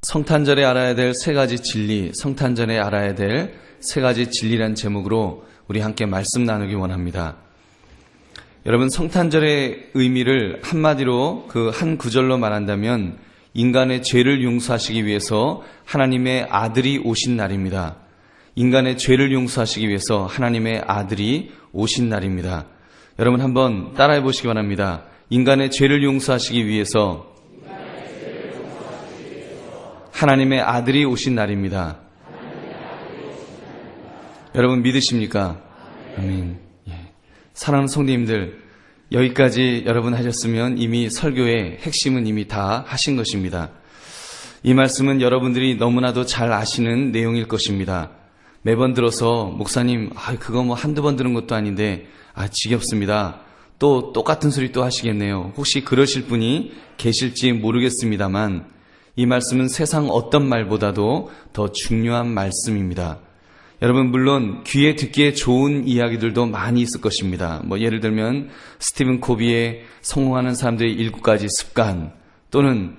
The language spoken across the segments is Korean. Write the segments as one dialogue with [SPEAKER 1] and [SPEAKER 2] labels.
[SPEAKER 1] 성탄절에 알아야 될 세 가지 진리, 성탄절에 알아야 될 세 가지 진리란 제목으로 우리 함께 말씀 나누기 원합니다. 여러분, 성탄절의 의미를 한마디로 그 한 구절로 말한다면 인간의 죄를 용서하시기 위해서 하나님의 아들이 오신 날입니다. 인간의 죄를 용서하시기 위해서 하나님의 아들이 오신 날입니다. 여러분 한번 따라해 보시기 바랍니다. 인간의 죄를 용서하시기 위해서 하나님의 아들이 오신 날입니다. 여러분 믿으십니까? 아멘. 사랑하는 성도님들, 여기까지 여러분 하셨으면 이미 설교의 핵심은 이미 다 하신 것입니다. 이 말씀은 여러분들이 너무나도 잘 아시는 내용일 것입니다. 매번 들어서 목사님, 그거 뭐 한두 번 들은 것도 아닌데 지겹습니다. 또 똑같은 소리 또 하시겠네요. 혹시 그러실 분이 계실지 모르겠습니다만 이 말씀은 세상 어떤 말보다도 더 중요한 말씀입니다. 여러분, 물론 귀에 듣기에 좋은 이야기들도 많이 있을 것입니다. 예를 들면 스티븐 코비의 성공하는 사람들의 7가지 습관, 또는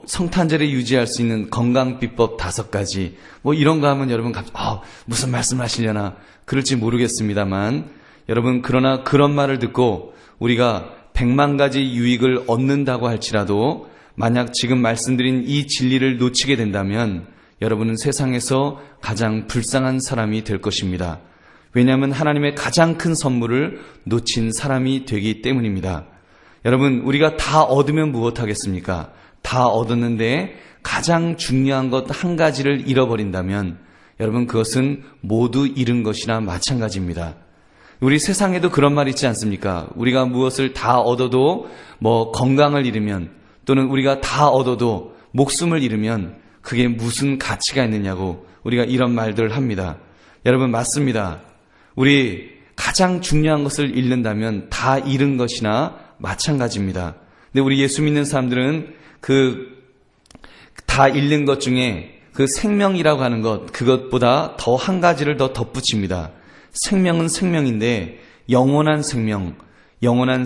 [SPEAKER 1] 성탄절에 유지할 수 있는 건강 비법 5가지, 이런 거 하면 여러분 무슨 말씀을 하시려나 그럴지 모르겠습니다만, 여러분, 그러나 그런 말을 듣고 우리가 100만 가지 유익을 얻는다고 할지라도 만약 지금 말씀드린 이 진리를 놓치게 된다면 여러분은 세상에서 가장 불쌍한 사람이 될 것입니다. 왜냐하면 하나님의 가장 큰 선물을 놓친 사람이 되기 때문입니다. 여러분, 우리가 다 얻으면 무엇하겠습니까? 다 얻었는데 가장 중요한 것 한 가지를 잃어버린다면 여러분, 그것은 모두 잃은 것이나 마찬가지입니다. 우리 세상에도 그런 말 있지 않습니까? 우리가 무엇을 다 얻어도 건강을 잃으면, 또는 우리가 다 얻어도 목숨을 잃으면 그게 무슨 가치가 있느냐고 우리가 이런 말들을 합니다. 여러분, 맞습니다. 우리 가장 중요한 것을 잃는다면 다 잃은 것이나 마찬가지입니다. 근데 우리 예수 믿는 사람들은 다 잃는 것 중에 그 생명이라고 하는 것, 그것보다 더 한 가지를 더 덧붙입니다. 생명은 생명인데 영원한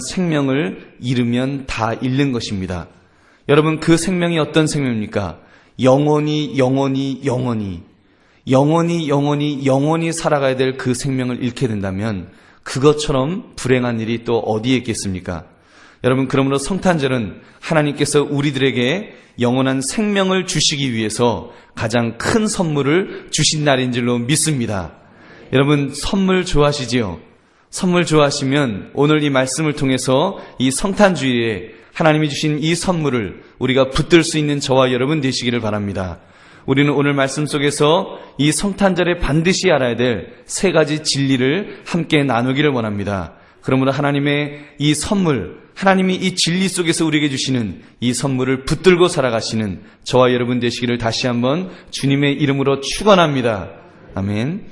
[SPEAKER 1] 생명을 잃으면 다 잃는 것입니다. 여러분, 그 생명이 어떤 생명입니까? 영원히 살아가야 될 그 생명을 잃게 된다면 그것처럼 불행한 일이 또 어디에 있겠습니까? 여러분, 그러므로 성탄절은 하나님께서 우리들에게 영원한 생명을 주시기 위해서 가장 큰 선물을 주신 날인 줄로 믿습니다. 여러분, 선물 좋아하시지요? 선물 좋아하시면 오늘 이 말씀을 통해서 이 성탄주일에 하나님이 주신 이 선물을 우리가 붙들 수 있는 저와 여러분 되시기를 바랍니다. 우리는 오늘 말씀 속에서 이 성탄절에 반드시 알아야 될 세 가지 진리를 함께 나누기를 원합니다. 그러므로 하나님의 이 선물, 하나님이 이 진리 속에서 우리에게 주시는 이 선물을 붙들고 살아가시는 저와 여러분 되시기를 다시 한번 주님의 이름으로 축원합니다. 아멘.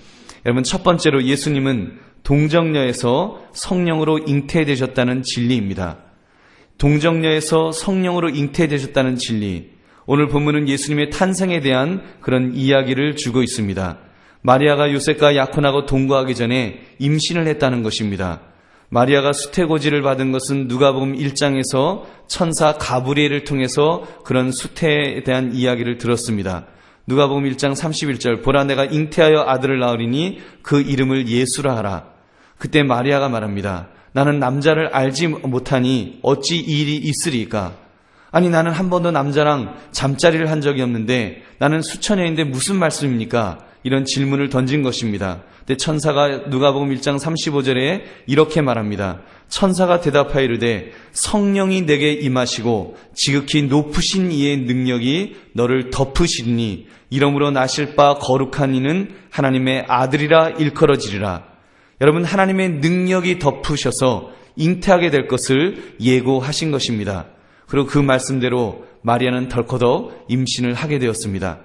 [SPEAKER 1] 여러분, 첫 번째로 예수님은 동정녀에서 성령으로 잉태되셨다는 진리입니다. 동정녀에서 성령으로 잉태되셨다는 진리. 오늘 본문은 예수님의 탄생에 대한 그런 이야기를 주고 있습니다. 마리아가 요셉과 약혼하고 동거하기 전에 임신을 했다는 것입니다. 마리아가 수태고지를 받은 것은 누가복음 1장에서 천사 가브리엘을 통해서 그런 수태에 대한 이야기를 들었습니다. 누가복음 1장 31절, 보라, 내가 잉태하여 아들을 낳으리니 그 이름을 예수라 하라. 그때 마리아가 말합니다. 나는 남자를 알지 못하니 어찌 이 일이 있으리까? 아니, 나는 한 번도 남자랑 잠자리를 한 적이 없는데 나는 수처녀인데 무슨 말씀입니까? 이런 질문을 던진 것입니다. 근데 천사가 누가복음 1장 35절에 이렇게 말합니다. 천사가 대답하여 이르되 성령이 내게 임하시고 지극히 높으신 이의 능력이 너를 덮으시리니 이러므로 나실 바 거룩한 이는 하나님의 아들이라 일컬어지리라. 여러분, 하나님의 능력이 덮으셔서 잉태하게 될 것을 예고하신 것입니다. 그리고 그 말씀대로 마리아는 덜커덕 임신을 하게 되었습니다.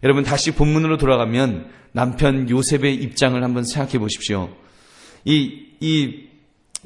[SPEAKER 1] 여러분, 다시 본문으로 돌아가면 남편 요셉의 입장을 한번 생각해 보십시오. 이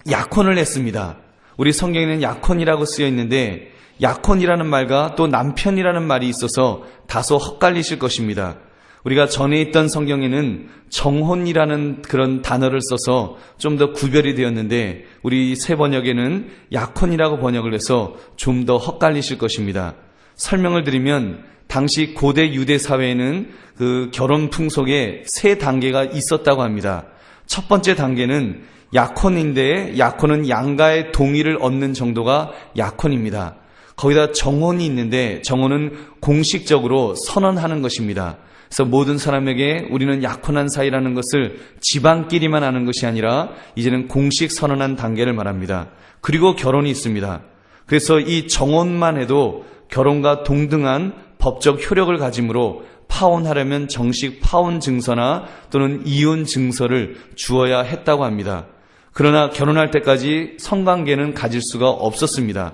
[SPEAKER 1] 약혼을 했습니다. 우리 성경에는 약혼이라고 쓰여 있는데 약혼이라는 말과 또 남편이라는 말이 있어서 다소 헛갈리실 것입니다. 우리가 전에 있던 성경에는 정혼이라는 그런 단어를 써서 좀 더 구별이 되었는데 우리 새 번역에는 약혼이라고 번역을 해서 좀 더 헛갈리실 것입니다. 설명을 드리면 당시 고대 유대 사회에는 그 결혼 풍속에 3단계가 있었다고 합니다. 첫 번째 단계는 약혼인데 약혼은 양가의 동의를 얻는 정도가 약혼입니다. 거기다 정혼이 있는데 정혼은 공식적으로 선언하는 것입니다. 그래서 모든 사람에게 우리는 약혼한 사이라는 것을 집안끼리만 아는 것이 아니라 이제는 공식 선언한 단계를 말합니다. 그리고 결혼이 있습니다. 그래서 이 정혼만 해도 결혼과 동등한 법적 효력을 가지므로 파혼하려면 정식 파혼 증서나 또는 이혼 증서를 주어야 했다고 합니다. 그러나 결혼할 때까지 성관계는 가질 수가 없었습니다.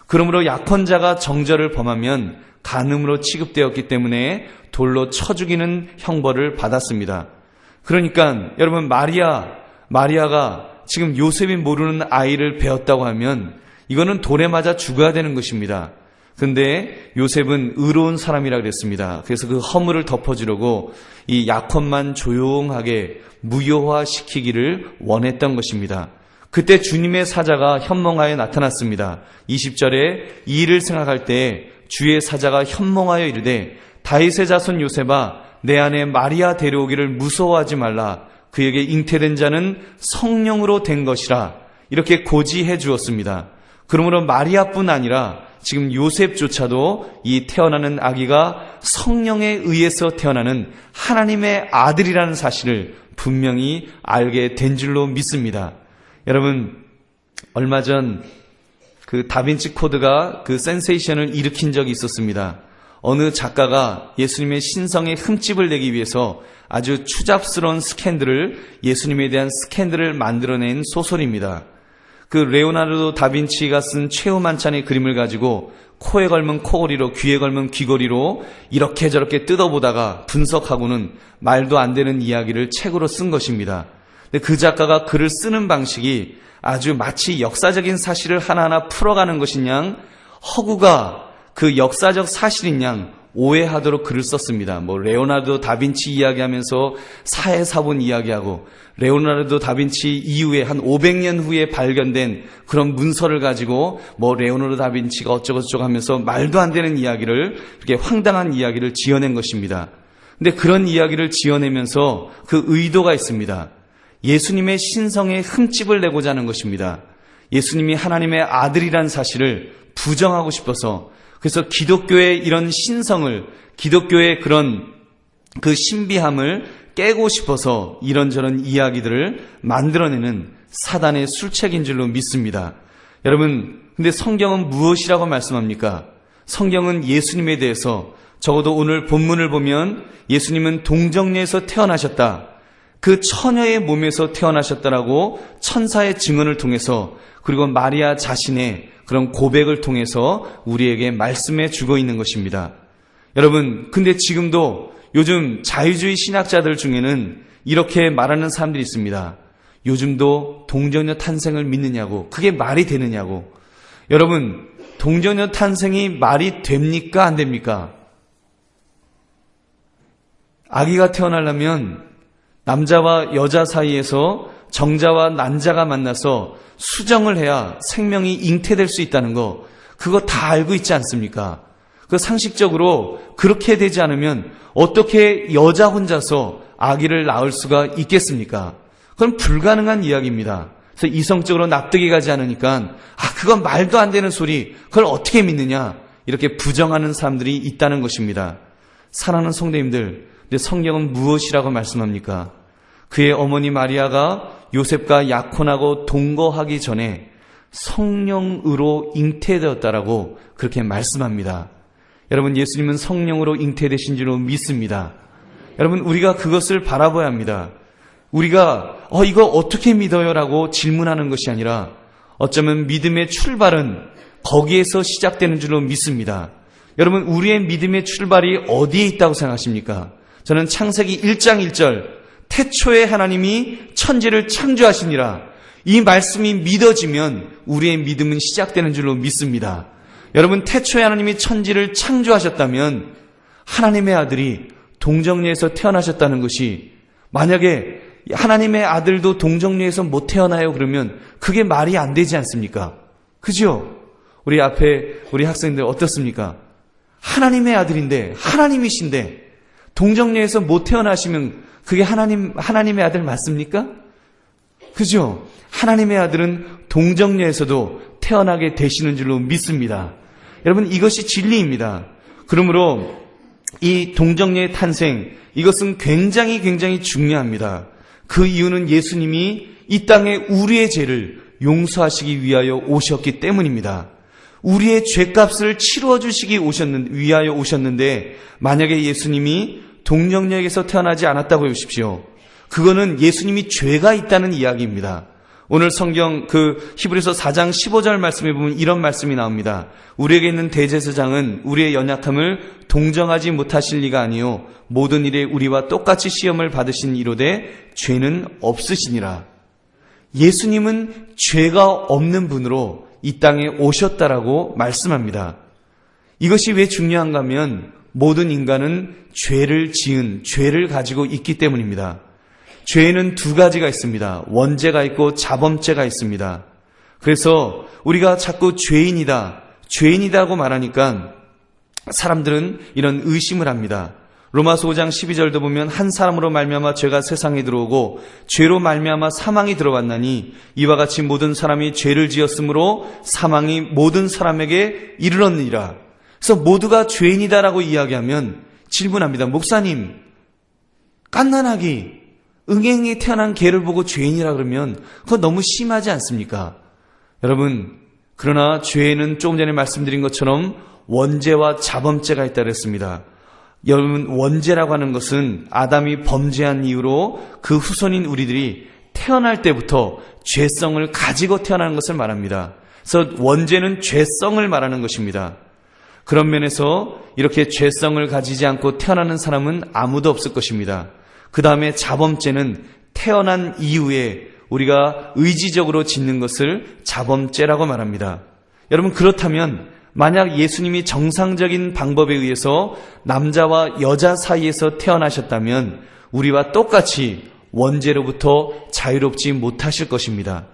[SPEAKER 1] 그러므로 약혼자가 정절을 범하면 간음으로 취급되었기 때문에 돌로 쳐 죽이는 형벌을 받았습니다. 그러니까 여러분 마리아가 지금 요셉이 모르는 아이를 배웠다고 하면 이거는 돌에 맞아 죽어야 되는 것입니다. 근데 요셉은 의로운 사람이라 그랬습니다. 그래서 그 허물을 덮어주려고 이 약혼만 조용하게 무효화시키기를 원했던 것입니다. 그때 주님의 사자가 현몽하여 나타났습니다. 20절에 이 일을 생각할 때 주의 사자가 현몽하여 이르되 다윗의 자손 요셉아 내 아내 마리아 데려오기를 무서워하지 말라. 그에게 잉태된 자는 성령으로 된 것이라. 이렇게 고지해 주었습니다. 그러므로 마리아뿐 아니라 지금 요셉조차도 이 태어나는 아기가 성령에 의해서 태어나는 하나님의 아들이라는 사실을 분명히 알게 된 줄로 믿습니다. 여러분, 얼마 전 그 다빈치 코드가 그 센세이션을 일으킨 적이 있었습니다. 어느 작가가 예수님의 신성에 흠집을 내기 위해서 아주 추잡스러운 스캔들을, 예수님에 대한 스캔들을 만들어낸 소설입니다. 그 레오나르도 다빈치가 쓴 최후 만찬의 그림을 가지고 코에 걸면 코걸이로, 귀에 걸면 귀걸이로 이렇게 저렇게 뜯어보다가 분석하고는 말도 안 되는 이야기를 책으로 쓴 것입니다. 근데 그 작가가 글을 쓰는 방식이 아주 마치 역사적인 사실을 하나하나 풀어가는 것인 양, 허구가 그 역사적 사실인 양 오해하도록 글을 썼습니다. 레오나르도 다빈치 이야기하면서 사해사본 이야기하고, 레오나르도 다빈치 이후에 한 500년 후에 발견된 그런 문서를 가지고 레오나르도 다빈치가 어쩌고저쩌고 하면서 말도 안 되는 이야기를, 이렇게 황당한 이야기를 지어낸 것입니다. 근데 그런 이야기를 지어내면서 그 의도가 있습니다. 예수님의 신성에 흠집을 내고자 하는 것입니다. 예수님이 하나님의 아들이란 사실을 부정하고 싶어서, 그래서 기독교의 이런 신성을, 기독교의 그런 그 신비함을 깨고 싶어서 이런저런 이야기들을 만들어내는 사단의 술책인 줄로 믿습니다. 여러분, 근데 성경은 무엇이라고 말씀합니까? 성경은 예수님에 대해서, 적어도 오늘 본문을 보면 예수님은 동정녀에서 태어나셨다, 그 처녀의 몸에서 태어나셨다라고 천사의 증언을 통해서, 그리고 마리아 자신의 그런 고백을 통해서 우리에게 말씀해 주고 있는 것입니다. 여러분, 근데 지금도 요즘 자유주의 신학자들 중에는 이렇게 말하는 사람들이 있습니다. 요즘도 동정녀 탄생을 믿느냐고, 그게 말이 되느냐고. 여러분, 동정녀 탄생이 말이 됩니까? 안 됩니까? 아기가 태어나려면 남자와 여자 사이에서 정자와 난자가 만나서 수정을 해야 생명이 잉태될 수 있다는 거, 그거 다 알고 있지 않습니까? 그 상식적으로 그렇게 되지 않으면 어떻게 여자 혼자서 아기를 낳을 수가 있겠습니까? 그건 불가능한 이야기입니다. 그래서 이성적으로 납득이 가지 않으니까 그건 말도 안 되는 소리, 그걸 어떻게 믿느냐, 이렇게 부정하는 사람들이 있다는 것입니다. 사랑하는 성도님들, 근데 성경은 무엇이라고 말씀합니까? 그의 어머니 마리아가 요셉과 약혼하고 동거하기 전에 성령으로 잉태되었다라고 그렇게 말씀합니다. 여러분, 예수님은 성령으로 잉태되신 줄로 믿습니다. 여러분, 우리가 그것을 바라봐야 합니다. 우리가 이거 어떻게 믿어요? 라고 질문하는 것이 아니라 어쩌면 믿음의 출발은 거기에서 시작되는 줄로 믿습니다. 여러분, 우리의 믿음의 출발이 어디에 있다고 생각하십니까? 저는 창세기 1장 1절 태초에 하나님이 천지를 창조하시니라, 이 말씀이 믿어지면 우리의 믿음은 시작되는 줄로 믿습니다. 여러분, 태초에 하나님이 천지를 창조하셨다면 하나님의 아들이 동정녀에서 태어나셨다는 것이, 만약에 하나님의 아들도 동정녀에서 못 태어나요 그러면 그게 말이 안 되지 않습니까? 그죠? 우리 앞에 우리 학생들 어떻습니까? 하나님의 아들인데, 하나님이신데, 동정녀에서 못 태어나시면 그게 하나님의 아들 맞습니까? 그죠? 하나님의 아들은 동정녀에서도 태어나게 되시는 줄로 믿습니다. 여러분, 이것이 진리입니다. 그러므로 이 동정녀의 탄생, 이것은 굉장히 중요합니다. 그 이유는 예수님이 이 땅에 우리의 죄를 용서하시기 위하여 오셨기 때문입니다. 우리의 죄값을 치루어 주시기 위하여 오셨는데, 만약에 예수님이 동정녀에게서 태어나지 않았다고 해보십시오. 그거는 예수님이 죄가 있다는 이야기입니다. 오늘 성경 히브리서 4장 15절 말씀에 보면 이런 말씀이 나옵니다. 우리에게 있는 대제사장은 우리의 연약함을 동정하지 못하실 리가 아니요 모든 일에 우리와 똑같이 시험을 받으신 이로되 죄는 없으시니라. 예수님은 죄가 없는 분으로 이 땅에 오셨다라고 말씀합니다. 이것이 왜 중요한가 하면 모든 인간은 죄를 가지고 있기 때문입니다. 죄에는 두 가지가 있습니다. 원죄가 있고 자범죄가 있습니다. 그래서 우리가 자꾸 죄인이다고 말하니까 사람들은 이런 의심을 합니다. 로마서 5장 12절도 보면 한 사람으로 말미암아 죄가 세상에 들어오고 죄로 말미암아 사망이 들어왔나니 이와 같이 모든 사람이 죄를 지었으므로 사망이 모든 사람에게 이르렀느니라. 그래서 모두가 죄인이다라고 이야기하면 질문합니다. 목사님, 갓난아기 응행이 태어난 개를 보고 죄인이라 그러면 그거 너무 심하지 않습니까? 여러분, 그러나 죄에는 조금 전에 말씀드린 것처럼 원죄와 자범죄가 있다 그랬습니다. 여러분, 원죄라고 하는 것은 아담이 범죄한 이후로 그 후손인 우리들이 태어날 때부터 죄성을 가지고 태어나는 것을 말합니다. 그래서 원죄는 죄성을 말하는 것입니다. 그런 면에서 이렇게 죄성을 가지지 않고 태어나는 사람은 아무도 없을 것입니다. 그 다음에 자범죄는 태어난 이후에 우리가 의지적으로 짓는 것을 자범죄라고 말합니다. 여러분, 그렇다면 만약 예수님이 정상적인 방법에 의해서 남자와 여자 사이에서 태어나셨다면 우리와 똑같이 원죄로부터 자유롭지 못하실 것입니다.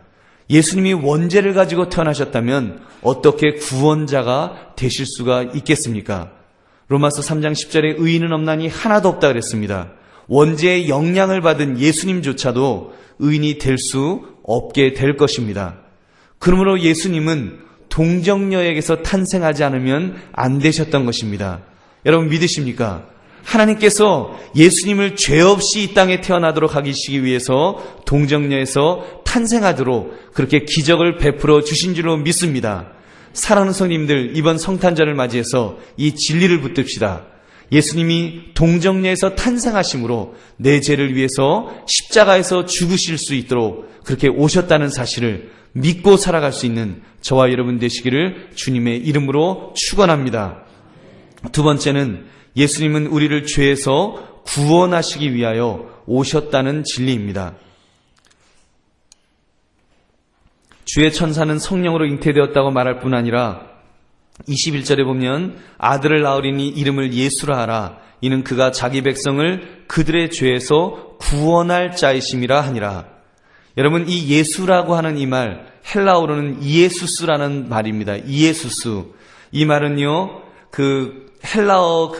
[SPEAKER 1] 예수님이 원죄를 가지고 태어나셨다면 어떻게 구원자가 되실 수가 있겠습니까? 로마서 3장 10절에 의인은 없나니 하나도 없다 그랬습니다. 원죄의 영향을 받은 예수님조차도 의인이 될 수 없게 될 것입니다. 그러므로 예수님은 동정녀에게서 탄생하지 않으면 안 되셨던 것입니다. 여러분 믿으십니까? 하나님께서 예수님을 죄 없이 이 땅에 태어나도록 하시기 위해서 동정녀에서 탄생하도록 그렇게 기적을 베풀어 주신 줄로 믿습니다. 사랑하는 성님들, 이번 성탄절을 맞이해서 이 진리를 붙듭시다. 예수님이 동정녀에서 탄생하심으로 내 죄를 위해서 십자가에서 죽으실 수 있도록 그렇게 오셨다는 사실을 믿고 살아갈 수 있는 저와 여러분 되시기를 주님의 이름으로 축원합니다. 두 번째는 예수님은 우리를 죄에서 구원하시기 위하여 오셨다는 진리입니다. 주의 천사는 성령으로 잉태되었다고 말할 뿐 아니라 21절에 보면 아들을 낳으리니 이름을 예수라 하라. 이는 그가 자기 백성을 그들의 죄에서 구원할 자이심이라 하니라. 여러분, 이 예수라고 하는 이 말, 헬라어로는 이에수스라는 말입니다. 이에수스. 이 말은요, 헬라어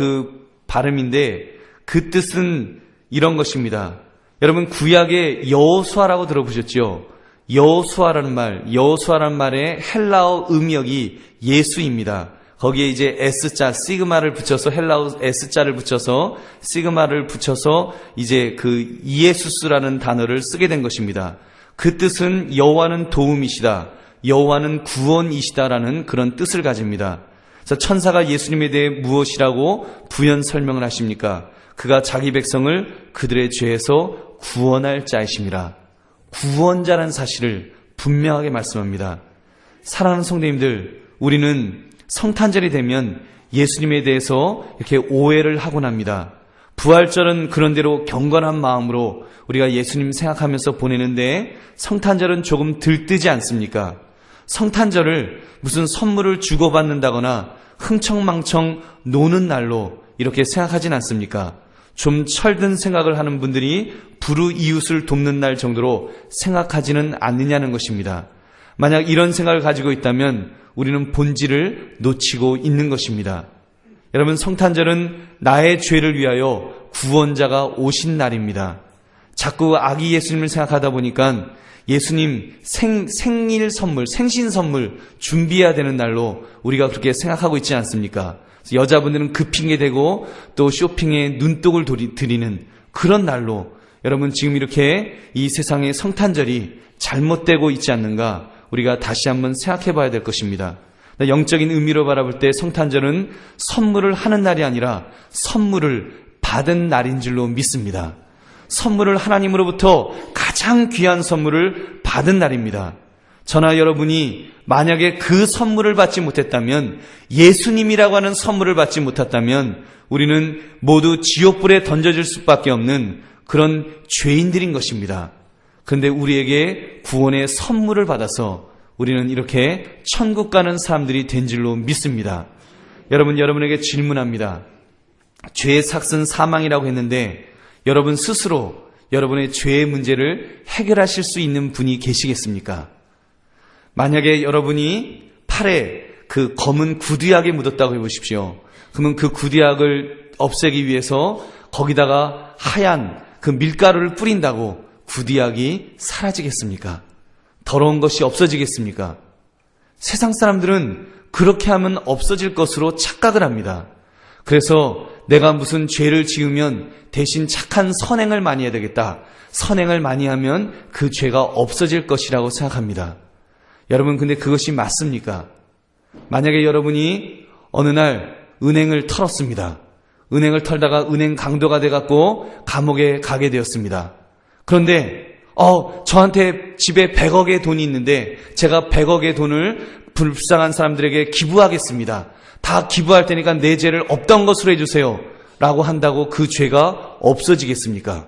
[SPEAKER 1] 발음인데 그 뜻은 이런 것입니다. 여러분, 구약의 여호수아라고 들어보셨죠? 여호수아라는 말의 헬라어 음역이 예수입니다. 거기에 이제 S자, 시그마를 붙여서 헬라어 S자를 붙여서 시그마를 붙여서 이제 그 이에수스라는 단어를 쓰게 된 것입니다. 그 뜻은 여호와는 도움이시다, 여호와는 구원이시다라는 그런 뜻을 가집니다. 그래서 천사가 예수님에 대해 무엇이라고 부연 설명을 하십니까? 그가 자기 백성을 그들의 죄에서 구원할 자이심이라. 구원자라는 사실을 분명하게 말씀합니다. 사랑하는 성도님들, 우리는 성탄절이 되면 예수님에 대해서 이렇게 오해를 하곤 합니다. 부활절은 그런대로 경건한 마음으로 우리가 예수님 생각하면서 보내는데 성탄절은 조금 들뜨지 않습니까? 성탄절을 무슨 선물을 주고받는다거나 흥청망청 노는 날로 이렇게 생각하진 않습니까? 좀 철든 생각을 하는 분들이 불우이웃을 돕는 날 정도로 생각하지는 않느냐는 것입니다. 만약 이런 생각을 가지고 있다면 우리는 본질을 놓치고 있는 것입니다. 여러분, 성탄절은 나의 죄를 위하여 구원자가 오신 날입니다. 자꾸 아기 예수님을 생각하다 보니까 예수님 생일 선물, 생신 선물 준비해야 되는 날로 우리가 그렇게 생각하고 있지 않습니까? 여자분들은 그 핑계 대고 또 쇼핑에 눈독을 들이는 그런 날로 여러분, 지금 이렇게 이 세상의 성탄절이 잘못되고 있지 않는가 우리가 다시 한번 생각해 봐야 될 것입니다. 영적인 의미로 바라볼 때 성탄절은 선물을 하는 날이 아니라 선물을 받은 날인 줄로 믿습니다. 선물을 하나님으로부터 가장 귀한 선물을 받은 날입니다. 저나 여러분이 만약에 그 선물을 받지 못했다면, 예수님이라고 하는 선물을 받지 못했다면 우리는 모두 지옥불에 던져질 수밖에 없는 그런 죄인들인 것입니다. 그런데 우리에게 구원의 선물을 받아서 우리는 이렇게 천국 가는 사람들이 된 줄로 믿습니다. 여러분에게 질문합니다. 죄의 삭은 사망이라고 했는데 여러분 스스로 여러분의 죄의 문제를 해결하실 수 있는 분이 계시겠습니까? 만약에 여러분이 팔에 그 검은 구두약이 묻었다고 해보십시오. 그러면 그 구두약을 없애기 위해서 거기다가 하얀 그 밀가루를 뿌린다고 구두약이 사라지겠습니까? 더러운 것이 없어지겠습니까? 세상 사람들은 그렇게 하면 없어질 것으로 착각을 합니다. 그래서 내가 무슨 죄를 지으면 대신 착한 선행을 많이 해야 되겠다. 선행을 많이 하면 그 죄가 없어질 것이라고 생각합니다. 여러분, 근데 그것이 맞습니까? 만약에 여러분이 어느 날 은행을 털었습니다. 은행을 털다가 은행 강도가 돼갖고 감옥에 가게 되었습니다. 그런데 저한테 집에 100억의 돈이 있는데 제가 100억의 돈을 불쌍한 사람들에게 기부하겠습니다. 다 기부할 테니까 내 죄를 없던 것으로 해주세요. 라고 한다고 그 죄가 없어지겠습니까?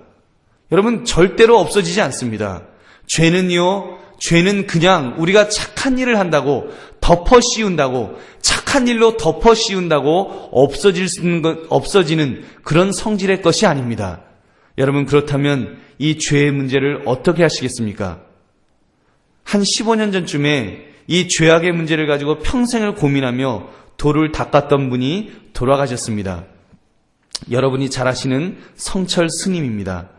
[SPEAKER 1] 여러분, 절대로 없어지지 않습니다. 죄는 그냥 우리가 착한 일을 한다고 덮어 씌운다고, 착한 일로 덮어 씌운다고 없어지는 그런 성질의 것이 아닙니다. 여러분, 그렇다면 이 죄의 문제를 어떻게 하시겠습니까? 한 15년 전쯤에 이 죄악의 문제를 가지고 평생을 고민하며 돌을 닦았던 분이 돌아가셨습니다. 여러분이 잘 아시는 성철 스님입니다.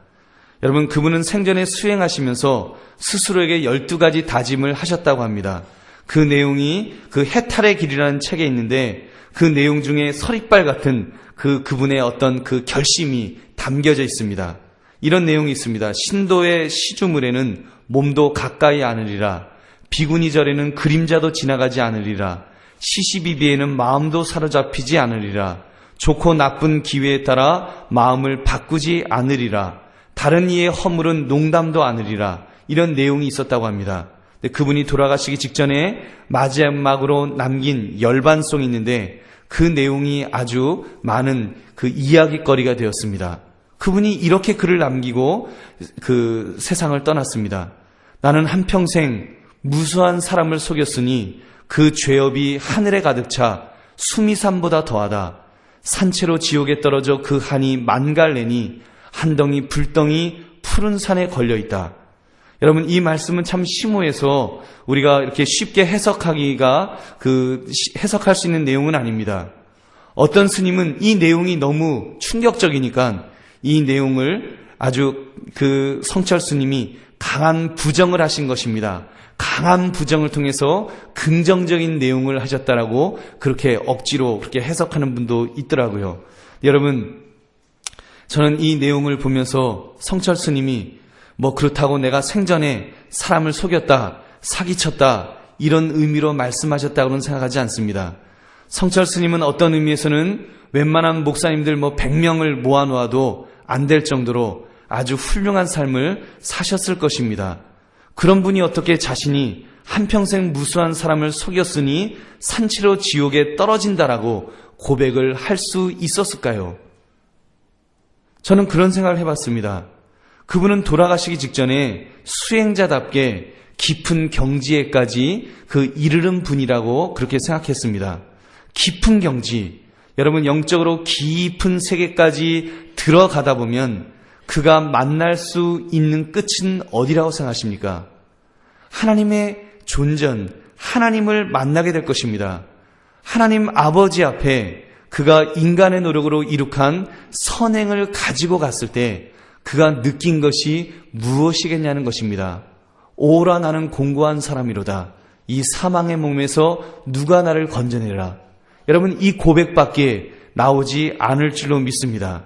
[SPEAKER 1] 여러분, 그분은 생전에 수행하시면서 스스로에게 12가지 다짐을 하셨다고 합니다. 그 내용이 그 해탈의 길이라는 책에 있는데 그 내용 중에 서리빨 같은 그분의 어떤 그 결심이 담겨져 있습니다. 이런 내용이 있습니다. 신도의 시주물에는 몸도 가까이 않으리라. 비구니절에는 그림자도 지나가지 않으리라. 시시비비에는 마음도 사로잡히지 않으리라. 좋고 나쁜 기회에 따라 마음을 바꾸지 않으리라. 다른 이의 허물은 농담도 않으리라. 이런 내용이 있었다고 합니다. 근데 그분이 돌아가시기 직전에 마지막으로 남긴 열반송이 있는데 그 내용이 아주 많은 그 이야기거리가 되었습니다. 그분이 이렇게 글을 남기고 그 세상을 떠났습니다. 나는 한평생 무수한 사람을 속였으니 그 죄업이 하늘에 가득 차 수미산보다 더하다. 산채로 지옥에 떨어져 그 한이 만갈래니 한 덩이 불덩이 푸른 산에 걸려있다. 여러분, 이 말씀은 참 심오해서 우리가 이렇게 쉽게 해석할 수 있는 내용은 아닙니다. 어떤 스님은 이 내용이 너무 충격적이니까 이 내용을 아주 그 성철 스님이 강한 부정을 하신 것입니다. 강한 부정을 통해서 긍정적인 내용을 하셨다라고 그렇게 억지로 그렇게 해석하는 분도 있더라고요. 여러분, 저는 이 내용을 보면서 성철 스님이 그렇다고 내가 생전에 사람을 속였다, 사기쳤다, 이런 의미로 말씀하셨다고는 생각하지 않습니다. 성철 스님은 어떤 의미에서는 웬만한 목사님들 100명을 모아놓아도 안 될 정도로 아주 훌륭한 삶을 사셨을 것입니다. 그런 분이 어떻게 자신이 한평생 무수한 사람을 속였으니 산치로 지옥에 떨어진다라고 고백을 할 수 있었을까요? 저는 그런 생각을 해봤습니다. 그분은 돌아가시기 직전에 수행자답게 깊은 경지에까지 이르는 분이라고 그렇게 생각했습니다. 깊은 경지, 여러분, 영적으로 깊은 세계까지 들어가다 보면 그가 만날 수 있는 끝은 어디라고 생각하십니까? 하나님의 존전, 하나님을 만나게 될 것입니다. 하나님 아버지 앞에 그가 인간의 노력으로 이룩한 선행을 가지고 갔을 때 그가 느낀 것이 무엇이겠냐는 것입니다. 오라 나는 공고한 사람이로다. 이 사망의 몸에서 누가 나를 건져내라. 여러분, 이 고백밖에 나오지 않을 줄로 믿습니다.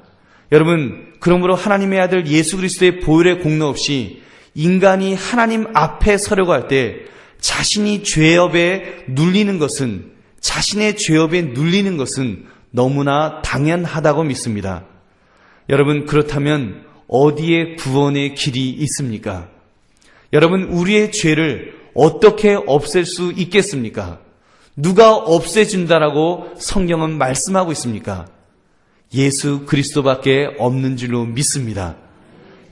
[SPEAKER 1] 여러분, 그러므로 하나님의 아들 예수 그리스도의 보혈의 공로 없이 인간이 하나님 앞에 서려고 할 때 자신이 죄업에 눌리는 것은, 자신의 죄업에 눌리는 것은 너무나 당연하다고 믿습니다. 여러분, 그렇다면 어디에 구원의 길이 있습니까? 여러분, 우리의 죄를 어떻게 없앨 수 있겠습니까? 누가 없애준다라고 성경은 말씀하고 있습니까? 예수 그리스도밖에 없는 줄로 믿습니다.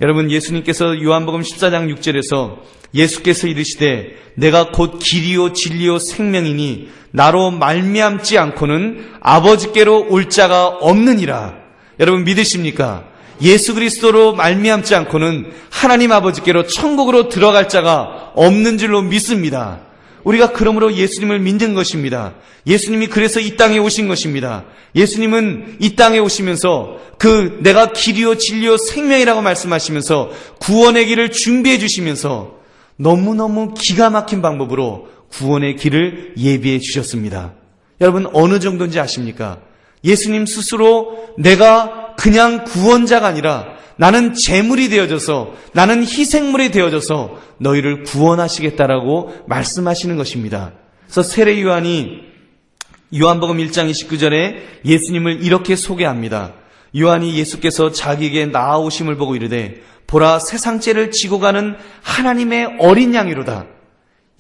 [SPEAKER 1] 여러분, 예수님께서 요한복음 14장 6절에서 예수께서 이르시되 내가 곧 길이요 진리요 생명이니 나로 말미암지 않고는 아버지께로 올 자가 없느니라. 여러분, 믿으십니까? 예수 그리스도로 말미암지 않고는 하나님 아버지께로 천국으로 들어갈 자가 없는 줄로 믿습니다. 우리가 그러므로 예수님을 믿는 것입니다. 예수님이 그래서 이 땅에 오신 것입니다. 예수님은 이 땅에 오시면서 내가 길이요 진리요 생명이라고 말씀하시면서 구원의 길을 준비해 주시면서 너무너무 기가 막힌 방법으로 구원의 길을 예비해 주셨습니다. 여러분, 어느 정도인지 아십니까? 예수님 스스로 내가 그냥 구원자가 아니라 나는 제물이 되어져서, 나는 희생물이 되어져서 너희를 구원하시겠다라고 말씀하시는 것입니다. 그래서 세례 요한이 요한복음 1장 29절에 예수님을 이렇게 소개합니다. 요한이 예수께서 자기에게 나아오심을 보고 이르되 보라, 세상 죄를 지고 가는 하나님의 어린 양이로다.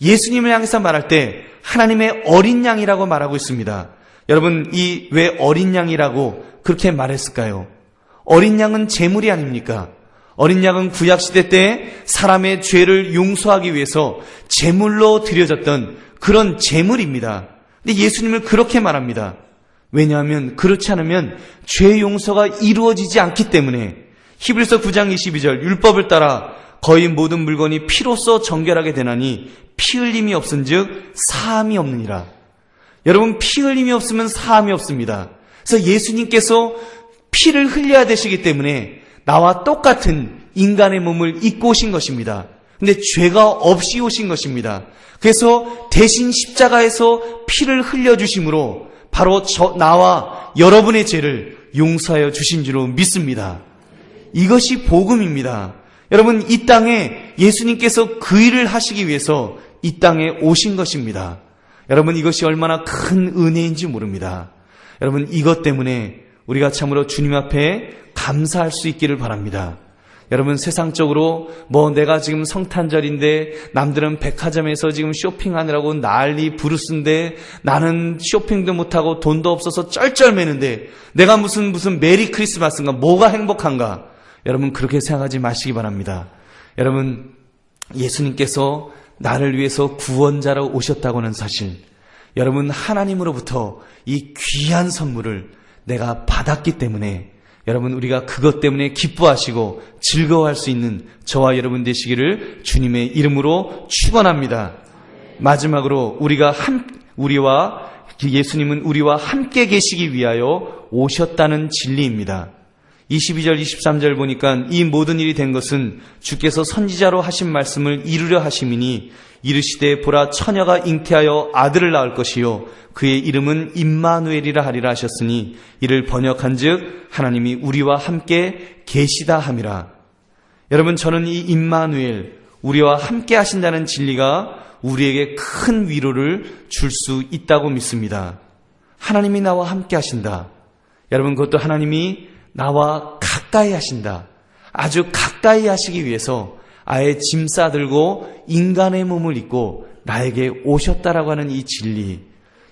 [SPEAKER 1] 예수님을 향해서 말할 때 하나님의 어린 양이라고 말하고 있습니다. 여러분, 이 왜 어린 양이라고 그렇게 말했을까요? 어린 양은 제물이 아닙니까? 어린 양은 구약시대 때 사람의 죄를 용서하기 위해서 제물로 드려졌던 그런 제물입니다. 근데 예수님을 그렇게 말합니다. 왜냐하면 그렇지 않으면 죄 용서가 이루어지지 않기 때문에. 히브리서 9장 22절 율법을 따라 거의 모든 물건이 피로써 정결하게 되나니 피 흘림이 없은즉 사함이 없느니라. 여러분, 피 흘림이 없으면 사함이 없습니다. 그래서 예수님께서 피를 흘려야 되시기 때문에 나와 똑같은 인간의 몸을 입고 오신 것입니다. 근데 죄가 없이 오신 것입니다. 그래서 대신 십자가에서 피를 흘려주심으로 바로 나와 여러분의 죄를 용서하여 주신 줄로 믿습니다. 이것이 복음입니다. 여러분, 이 땅에 예수님께서 그 일을 하시기 위해서 이 땅에 오신 것입니다. 여러분, 이것이 얼마나 큰 은혜인지 모릅니다. 여러분, 이것 때문에 우리가 참으로 주님 앞에 감사할 수 있기를 바랍니다. 여러분, 세상적으로 내가 지금 성탄절인데 남들은 백화점에서 지금 쇼핑하느라고 난리 부르스인데 나는 쇼핑도 못하고 돈도 없어서 쩔쩔매는데 내가 무슨 메리 크리스마스인가, 뭐가 행복한가. 여러분, 그렇게 생각하지 마시기 바랍니다. 여러분, 예수님께서 나를 위해서 구원자로 오셨다고 하는 사실, 여러분, 하나님으로부터 이 귀한 선물을 내가 받았기 때문에 여러분, 우리가 그것 때문에 기뻐하시고 즐거워할 수 있는 저와 여러분 되시기를 주님의 이름으로 축원합니다. 마지막으로 예수님은 우리와 함께 계시기 위하여 오셨다는 진리입니다. 22절 23절 보니까 이 모든 일이 된 것은 주께서 선지자로 하신 말씀을 이루려 하심이니 이르시되 보라, 처녀가 잉태하여 아들을 낳을 것이요 그의 이름은 임마누엘이라 하리라 하셨으니 이를 번역한즉 하나님이 우리와 함께 계시다 함이라. 여러분, 저는 이 임마누엘, 우리와 함께 하신다는 진리가 우리에게 큰 위로를 줄 수 있다고 믿습니다. 하나님이 나와 함께 하신다. 여러분, 그것도 하나님이 나와 가까이 하신다. 아주 가까이 하시기 위해서 아예 짐 싸들고 인간의 몸을 입고 나에게 오셨다라고 하는 이 진리,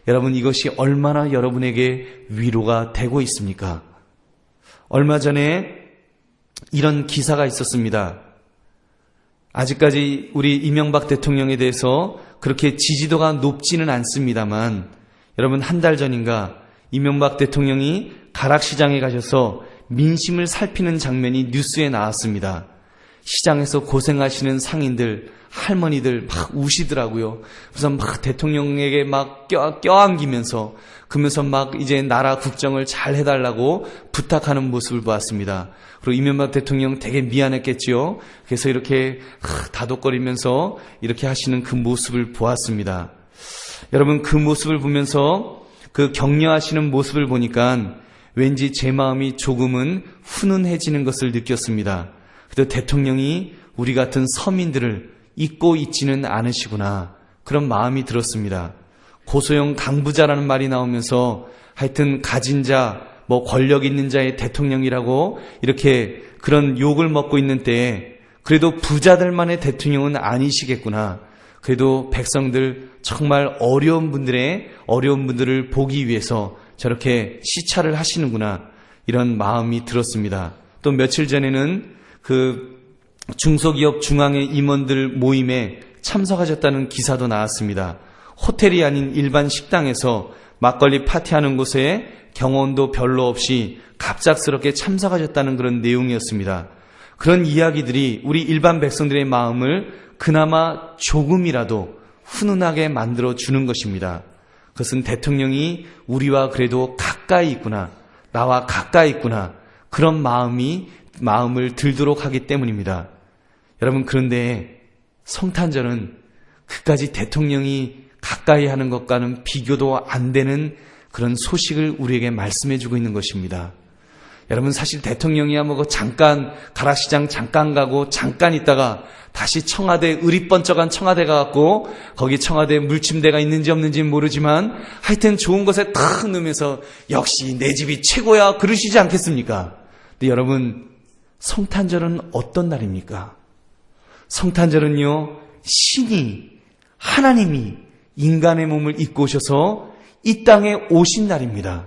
[SPEAKER 1] 여러분, 이것이 얼마나 여러분에게 위로가 되고 있습니까? 얼마 전에 이런 기사가 있었습니다. 아직까지 우리 이명박 대통령에 대해서 그렇게 지지도가 높지는 않습니다만, 여러분, 한 달 전인가 이명박 대통령이 가락시장에 가셔서 민심을 살피는 장면이 뉴스에 나왔습니다. 시장에서 고생하시는 상인들, 할머니들 막 우시더라고요. 그래서 막 대통령에게 막 껴안기면서 그러면서 막 이제 나라 국정을 잘 해달라고 부탁하는 모습을 보았습니다. 그리고 이명박 대통령 되게 미안했겠지요. 그래서 이렇게 다독거리면서 이렇게 하시는 그 모습을 보았습니다. 여러분, 그 모습을 보면서 그 격려하시는 모습을 보니까 왠지 제 마음이 조금은 훈훈해지는 것을 느꼈습니다. 그래도 대통령이 우리 같은 서민들을 잊고 있지는 않으시구나, 그런 마음이 들었습니다. 고소영 강부자라는 말이 나오면서 하여튼 가진 자, 권력 있는 자의 대통령이라고 이렇게 그런 욕을 먹고 있는 때에 그래도 부자들만의 대통령은 아니시겠구나. 그래도 백성들 정말 어려운 분들을 보기 위해서 저렇게 시찰을 하시는구나, 이런 마음이 들었습니다. 또 며칠 전에는 그 중소기업 중앙회 임원들 모임에 참석하셨다는 기사도 나왔습니다. 호텔이 아닌 일반 식당에서 막걸리 파티하는 곳에 경호원도 별로 없이 갑작스럽게 참석하셨다는 그런 내용이었습니다. 그런 이야기들이 우리 일반 백성들의 마음을 그나마 조금이라도 훈훈하게 만들어 주는 것입니다. 그것은 대통령이 우리와 그래도 가까이 있구나, 나와 가까이 있구나, 그런 마음을 들도록 하기 때문입니다. 여러분, 그런데 성탄절은 그까지 대통령이 가까이 하는 것과는 비교도 안 되는 그런 소식을 우리에게 말씀해 주고 있는 것입니다. 여러분, 사실 대통령이야 잠깐 가락시장 잠깐 가고 잠깐 있다가 다시 청와대, 의리번쩍한 청와대 가갖고 거기 청와대 물침대가 있는지 없는지는 모르지만 하여튼 좋은 곳에 탁 넣으면서 역시 내 집이 최고야 그러시지 않겠습니까? 근데 여러분, 성탄절은 어떤 날입니까? 성탄절은요, 하나님이 인간의 몸을 입고 오셔서 이 땅에 오신 날입니다.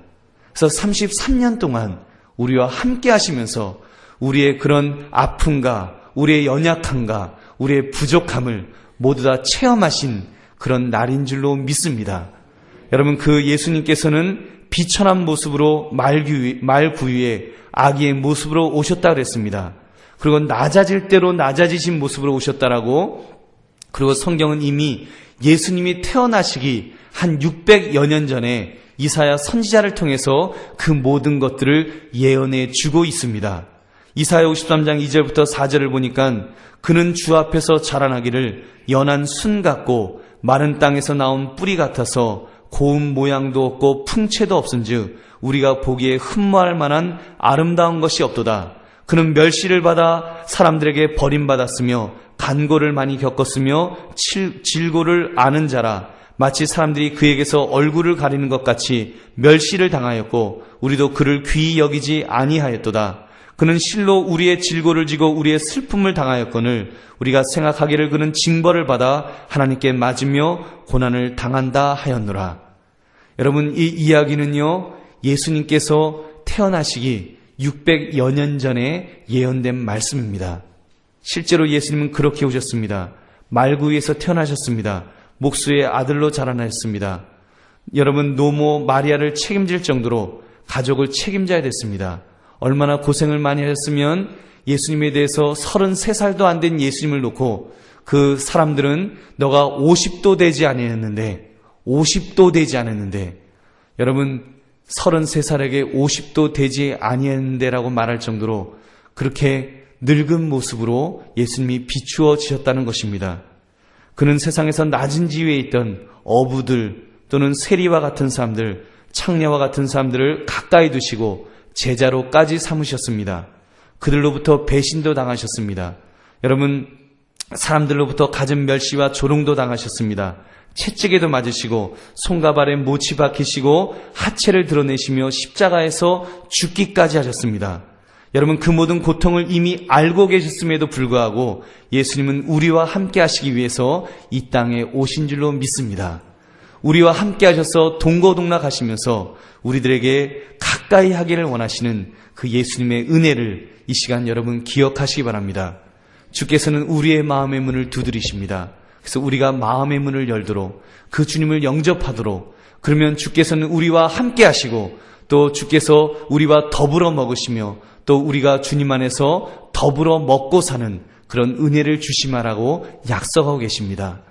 [SPEAKER 1] 그래서 33년 동안 우리와 함께 하시면서 우리의 그런 아픔과 우리의 연약함과 우리의 부족함을 모두 다 체험하신 그런 날인 줄로 믿습니다. 여러분, 그 예수님께서는 비천한 모습으로 말구유에 아기의 모습으로 오셨다고 그랬습니다. 그리고 낮아질 대로 낮아지신 모습으로 오셨다라고, 그리고 성경은 이미 예수님이 태어나시기 한 600여 년 전에 이사야 선지자를 통해서 그 모든 것들을 예언해 주고 있습니다. 이사야 53장 2절부터 4절을 보니까 그는 주 앞에서 자라나기를 연한 순 같고 마른 땅에서 나온 뿌리 같아서 고운 모양도 없고 풍채도 없은즉 우리가 보기에 흠모할 만한 아름다운 것이 없도다. 그는 멸시를 받아 사람들에게 버림받았으며 간고를 많이 겪었으며 질고를 아는 자라. 마치 사람들이 그에게서 얼굴을 가리는 것 같이 멸시를 당하였고 우리도 그를 귀히 여기지 아니하였도다. 그는 실로 우리의 질고를 지고 우리의 슬픔을 당하였거늘 우리가 생각하기를 그는 징벌을 받아 하나님께 맞으며 고난을 당한다 하였노라. 여러분, 이 이야기는요, 예수님께서 태어나시기 600여 년 전에 예언된 말씀입니다. 실제로 예수님은 그렇게 오셨습니다. 말구유에서 태어나셨습니다. 목수의 아들로 자라나셨습니다. 여러분, 노모 마리아를 책임질 정도로 가족을 책임져야 됐습니다. 얼마나 고생을 많이 하셨으면 예수님에 대해서 33살도 안 된 예수님을 놓고 그 사람들은 너가 50도 되지 않았는데 여러분, 33살에게 50도 되지 아니했는데라고 말할 정도로 그렇게 늙은 모습으로 예수님이 비추어지셨다는 것입니다. 그는 세상에서 낮은 지위에 있던 어부들 또는 세리와 같은 사람들, 창녀와 같은 사람들을 가까이 두시고 제자로까지 삼으셨습니다. 그들로부터 배신도 당하셨습니다. 여러분, 사람들로부터 갖은 멸시와 조롱도 당하셨습니다. 채찍에도 맞으시고 손과 발에 못이 박히시고 하체를 드러내시며 십자가에서 죽기까지 하셨습니다. 여러분, 그 모든 고통을 이미 알고 계셨음에도 불구하고 예수님은 우리와 함께 하시기 위해서 이 땅에 오신 줄로 믿습니다. 우리와 함께 하셔서 동고동락 하시면서 우리들에게 가까이 하기를 원하시는 그 예수님의 은혜를 이 시간 여러분 기억하시기 바랍니다. 주께서는 우리의 마음의 문을 두드리십니다. 그래서 우리가 마음의 문을 열도록, 그 주님을 영접하도록, 그러면 주께서는 우리와 함께 하시고 또 주께서 우리와 더불어 먹으시며 또 우리가 주님 안에서 더불어 먹고 사는 그런 은혜를 주시마라고 약속하고 계십니다.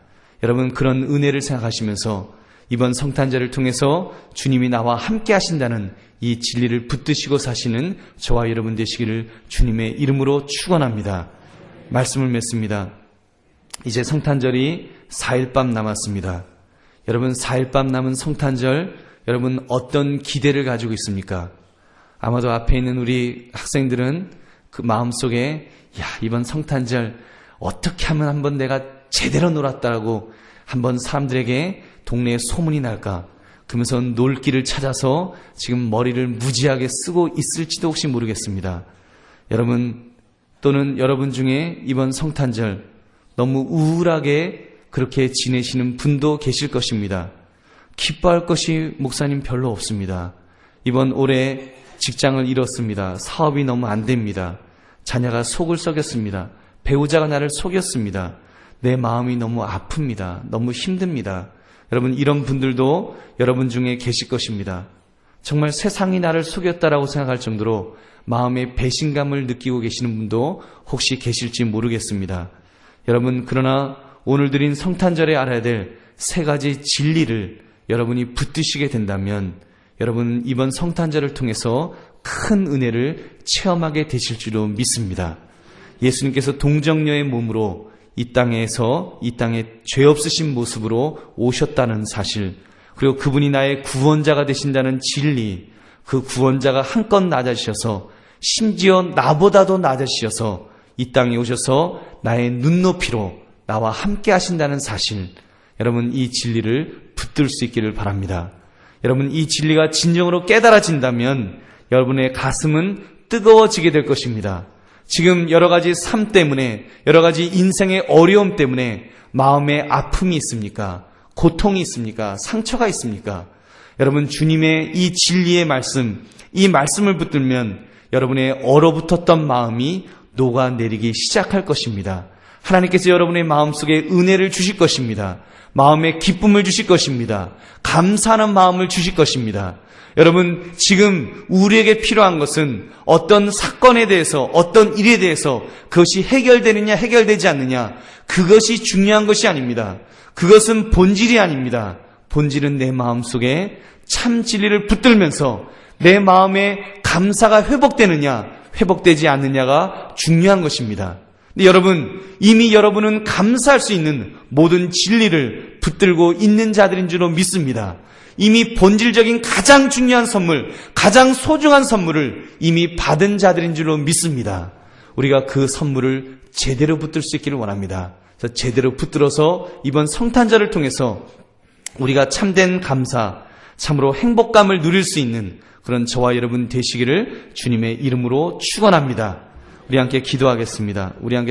[SPEAKER 1] 여러분, 그런 은혜를 생각하시면서 이번 성탄절을 통해서 주님이 나와 함께 하신다는 이 진리를 붙드시고 사시는 저와 여러분 되시기를 주님의 이름으로 축원합니다. 말씀을 맺습니다. 이제 성탄절이 4일 밤 남았습니다. 여러분, 4일 밤 남은 성탄절, 여러분 어떤 기대를 가지고 있습니까? 아마도 앞에 있는 우리 학생들은 그 마음속에 이번 성탄절 어떻게 하면 한번 내가 제대로 놀았다라고 한번 사람들에게 동네에 소문이 날까? 그러면서 놀길을 찾아서 지금 머리를 무지하게 쓰고 있을지도 혹시 모르겠습니다. 여러분, 또는 여러분 중에 이번 성탄절 너무 우울하게 그렇게 지내시는 분도 계실 것입니다. 기뻐할 것이 목사님 별로 없습니다. 이번 올해 직장을 잃었습니다. 사업이 너무 안 됩니다. 자녀가 속을 썩였습니다. 배우자가 나를 속였습니다. 내 마음이 너무 아픕니다. 너무 힘듭니다. 여러분, 이런 분들도 여러분 중에 계실 것입니다. 정말 세상이 나를 속였다라고 생각할 정도로 마음의 배신감을 느끼고 계시는 분도 혹시 계실지 모르겠습니다. 여러분, 그러나 오늘 드린 성탄절에 알아야 될 3가지 진리를 여러분이 붙드시게 된다면 여러분 이번 성탄절을 통해서 큰 은혜를 체험하게 되실 줄로 믿습니다. 예수님께서 동정녀의 몸으로 이 땅에 죄 없으신 모습으로 오셨다는 사실, 그리고 그분이 나의 구원자가 되신다는 진리, 그 구원자가 한껏 낮아지셔서 심지어 나보다도 낮아지셔서 이 땅에 오셔서 나의 눈높이로 나와 함께 하신다는 사실, 여러분 이 진리를 붙들 수 있기를 바랍니다. 여러분 이 진리가 진정으로 깨달아진다면 여러분의 가슴은 뜨거워지게 될 것입니다. 지금 여러 가지 삶 때문에, 여러 가지 인생의 어려움 때문에 마음에 아픔이 있습니까? 고통이 있습니까? 상처가 있습니까? 여러분 주님의 이 진리의 말씀, 이 말씀을 붙들면 여러분의 얼어붙었던 마음이 녹아내리기 시작할 것입니다. 하나님께서 여러분의 마음속에 은혜를 주실 것입니다. 마음에 기쁨을 주실 것입니다. 감사하는 마음을 주실 것입니다. 여러분 지금 우리에게 필요한 것은 어떤 사건에 대해서, 어떤 일에 대해서 그것이 해결되느냐 해결되지 않느냐, 그것이 중요한 것이 아닙니다. 그것은 본질이 아닙니다. 본질은 내 마음속에 참 진리를 붙들면서 내 마음에 감사가 회복되느냐 회복되지 않느냐가 중요한 것입니다. 근데 여러분, 이미 여러분은 감사할 수 있는 모든 진리를 붙들고 있는 자들인 줄로 믿습니다. 이미 본질적인 가장 중요한 선물, 가장 소중한 선물을 이미 받은 자들인 줄로 믿습니다. 우리가 그 선물을 제대로 붙들 수 있기를 원합니다. 그래서 제대로 붙들어서 이번 성탄절을 통해서 우리가 참된 감사, 참으로 행복감을 누릴 수 있는 그런 저와 여러분 되시기를 주님의 이름으로 축원합니다. 우리 함께 기도하겠습니다. 우리 함께